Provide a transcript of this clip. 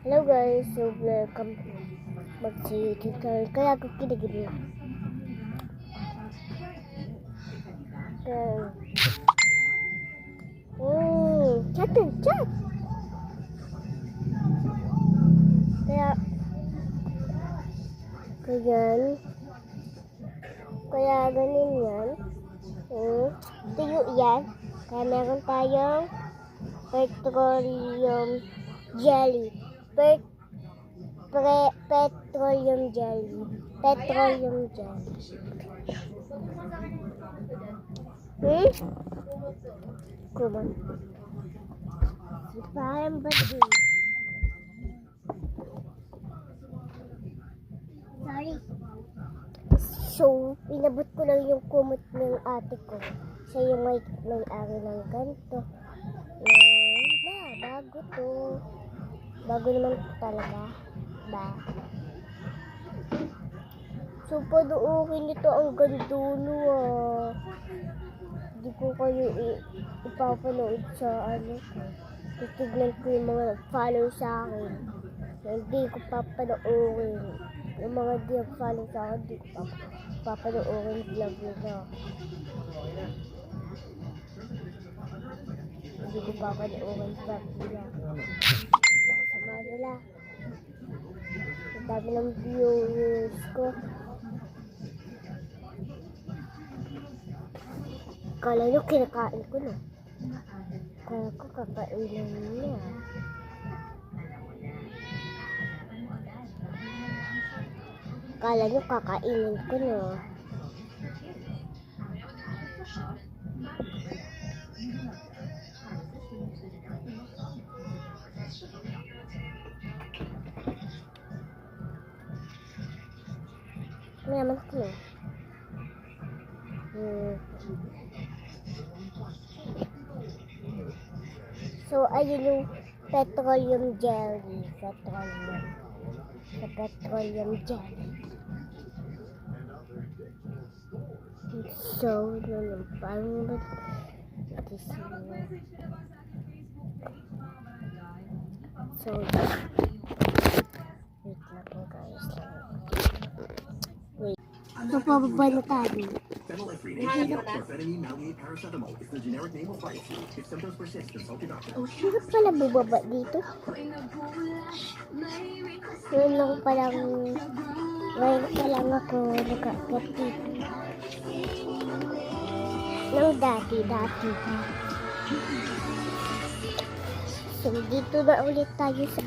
Hello guys, so welcome back sa YouTube channel. Kaya ako kinagin na. Chat and chat. Kaya ganin yan. Tuyo yan. Kaya meron tayong petroleum jelly. Petroleum jelly. Kuman. Parang badin. Sorry. So, inabot ko lang yung kumot ng ate ko. Siya yung may-ari ng ganito. Bago to. Bago naman talaga. So, panuorin nito ang gandulo Hindi ko kayo ipapanood sa titignan ko yung mga follow sa akin. Hindi ko papanoorin. Yung mga di follow sa akin, hindi ko papanoorin vlog nila. Hindi ko papanoorin vlog nila. Sama nila. Ang dami ng viewers ko. Kala nyo kinakain ko no? Kala ko kakain lang niya. Kala nyo kakainin ko no? Mayaman ko no? So, ayun yung petroleum jelly. Petroleum jelly. So, yun parang so, wait lang po guys. Wait. So, pababa na tayo. Hirap pala bubaba dito. Ngayon lang ako nakakit dito. Nang dati. So, dito na ulit tayo sa